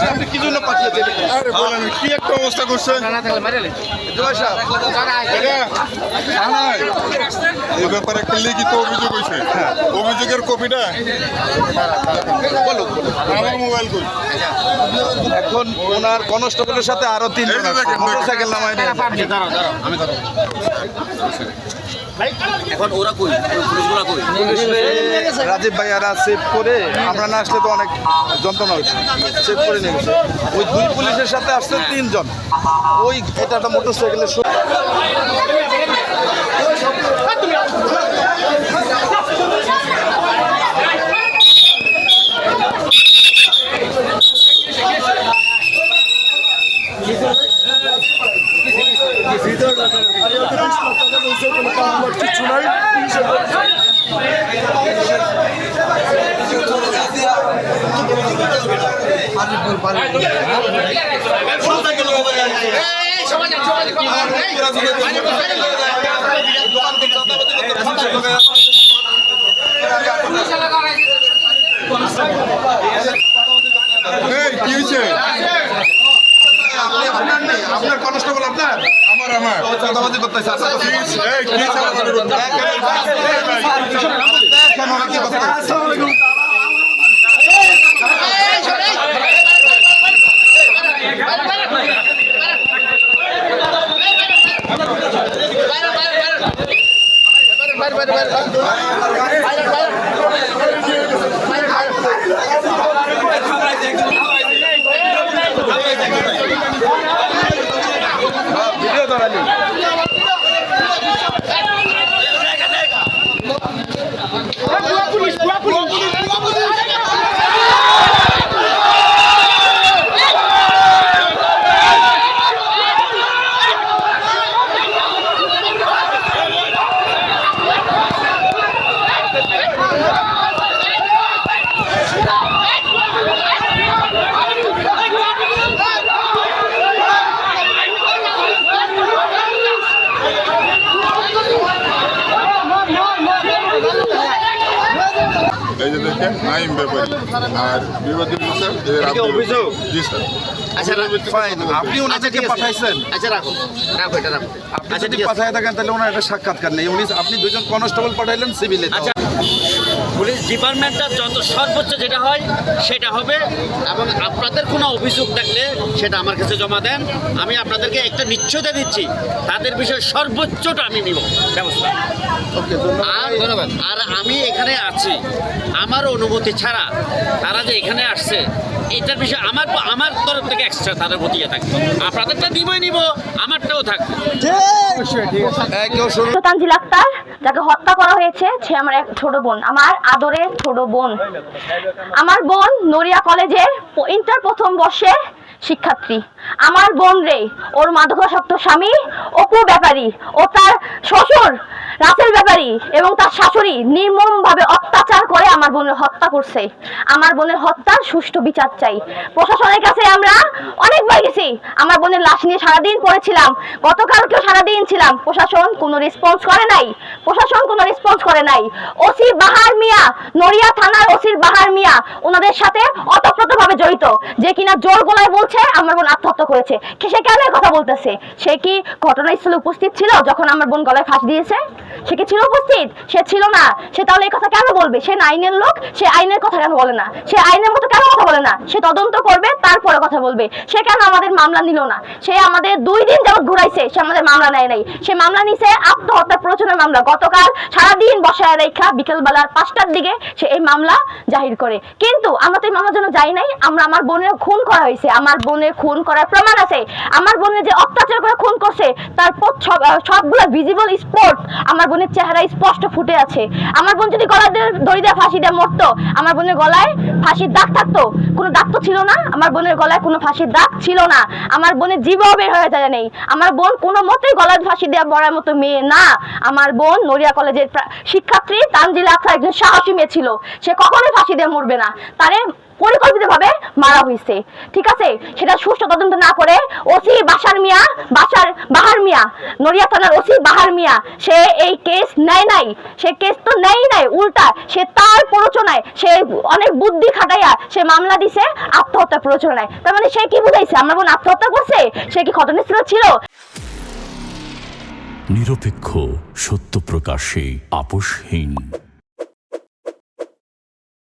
আসলে আপনি কি জন্য পাঠিয়েছেন? আরে বলেন কি একটা অবস্থা করছে জয় সাহেব, এই ব্যাপারে একটা লিখিত অভিযোগ হয়েছে। অভিযোগের কপিটা বলুন। আমার মোবাইল কই? এখন ওনার কনস্টেবলের সাথে আরো 3 জন আছে। মোটরসাইকেল নামায় নিয়ে এখন ওরা কই, পুলিশগুলা কই? রাজীব ভাইয়ারা সেভ করে, আমরা না আসলে তো অনেক যন্ত্রণা হচ্ছে, সেভ করে নিয়ে গেছে। ওই 2 পুলিশের সাথে আসছে 3 জন। ওই এটা একটা মোটরসাইকেলের কিছু নাই। কি হয়েছে? আপনার কনস্টেবল আপনার আমার চাঁদাবাজি করতেছে। ভিডিও ধরালি এই যে দেখেন নাইম ব্যাপারী আর বিবাদী স্যার অভিযোগ। জি স্যার। আচ্ছা ফাইন, আপনি ওনাদেরকে পাঠাইছেন। আচ্ছা রাখো এটা রাখো। আপনি আচ্ছা যদি ঠিক আছে। পাঠায় থাকেন তাহলে ওনার একটা সাক্ষাৎকার নেই। আপনি 2 জন কনস্টেবল পাঠাইলেন সিভিলে। আচ্ছা, পুলিশ ডিপার্টমেন্টটা যত সর্বোচ্চ যেটা হয় সেটা হবে, এবং আপনাদের কোনো অভিযোগ থাকলে সেটা আমার কাছে জমা দেন। আমি আপনাদেরকে একটা নিশ্চয়তা দিচ্ছি, তাদের বিষয়ে সর্বোচ্চটা আমি নিব ব্যবস্থা। আর আমি এখানে আছি আমার অনুমতি ছাড়া, তারা যে এখানে আসছে এটার বিষয়ে আমার তরফ থেকে এক্সট্রা তাদের প্রতি থাকবে। আপনাদেরটা দিবই নিব, আমারটাও থাকবে। কেউ শুরু তানজিল আক্তার, যাকে হত্যা করা হয়েছে, সে আমার এক ছোট বোন, আমার আদরের ছোট বোন। আমার বোন নড়িয়া কলেজের ইন্টার প্রথম বর্ষে শিক্ষার্থী। আমার বোন রে ওর মাদকাসক্ত স্বামী অপু ব্যাপারী ও তার শ্বশুর রাসেল ব্যাপারী এবং তার শাশুড়ি নির্মমভাবে অত্যাচার করে আমার বোনের হত্যা করছে। আমার বোনের হত্যার সুষ্ঠু বিচার চাই। প্রশাসনের কাছে আমরা অনেকবার গেছি, আমার বোনের লাশ নিয়ে সারাদিন পড়েছিলাম, গতকালকেও সারাদিন ছিলাম। প্রশাসন কোনো রেসপন্স করে নাই। ওসি বাহার মিয়া, নড়িয়া থানার ওসির বাহার মিয়া ওনাদের সাথে ওতপ্রোতভাবে জড়িত, যে কিনা জোর গলায় বলছে আমার বোন আত্মহত্যা করেছে। সে কেন কথা বলতেছে? সে কি ঘটনাস্থলে উপস্থিত ছিল যখন আমার বোন গলায় ফাঁস দিয়েছে? সে কি ছিল উপস্থিত? সে ছিল না। সে তাহলে এই কথা কেন বলবে? সে আইনের লোক, সে আইনের কথা কেন বলে না? সে আইনের মতো কেন কথা বলে না? সে তদন্ত করবে, তারপরে কথা বলবে। সে কেন আমাদের মামলা নিল না? সে আমাদের 2 দিন যাবত ঘুরাইছে, সে আমাদের মামলা নেয় নাই। সে মামলা নিছে আত্মহত্যা প্ররোচনার মামলা। গতকাল সারাদিন বসায় রেখা বিকেলবেলা 5টার দিকে সে এই মামলা জাহির করে। কিন্তু আমরা তো এই মামলার জন্য যাই নাই। আমার বোনের খুন করা হয়েছে, আমার বোনের খুন করার প্রমাণ আছে। আমার বোনের যে অত্যাচার করে খুন করছে তার সবগুলো ভিজিবল স্পট আমার বোনের চেহারা স্পষ্ট ফুটে আছে। আমার বোন যদি গলায় দড়ি দিয়ে ফাঁসি দিয়ে মরতো, আমার বোনের গলায় ফাঁসির দাগ থাকতো? কোনো দাগ তো ছিল না। আমার বোনের গলায় কোনো ফাঁসির দাগ ছিল না। আমার বোনের জীবও বের হয়ে যায় নেই। আমার বোন কোনো মতেই গলায় ফাঁসি দেওয়া মরার মতো মেয়ে না। আমার বোন নড়িয়া কলেজের শিক্ষার্থী তানজিল আক্তার একজন সাহসী মেয়ে ছিল। সে কখনোই ফাঁসি দিয়ে মরবে না। তারে পরিকল্পিতভাবে মারা হয়েছে, ঠিক আছে? সেটা সুষ্ঠু তদন্ত না করে ওসি বাহার মিয়া, নড়িয়া থানার ওসি বাহার মিয়া, সে এই কেস নেয় নাই, সে কেস তো নেয় নাই, উল্টা সে তার প্ররোচনায়, সে অনেক বুদ্ধি খাটাইয়া সে মামলা দিছে আত্মহত্যার প্ররোচনায়। তার মানে সে কি বুঝাইছে আমার বোন আত্মহত্যা করছে? সে কি ঘটনাস্থলে ছিল? নিরপেক্ষ, সত্য প্রকাশে আপোষহীন।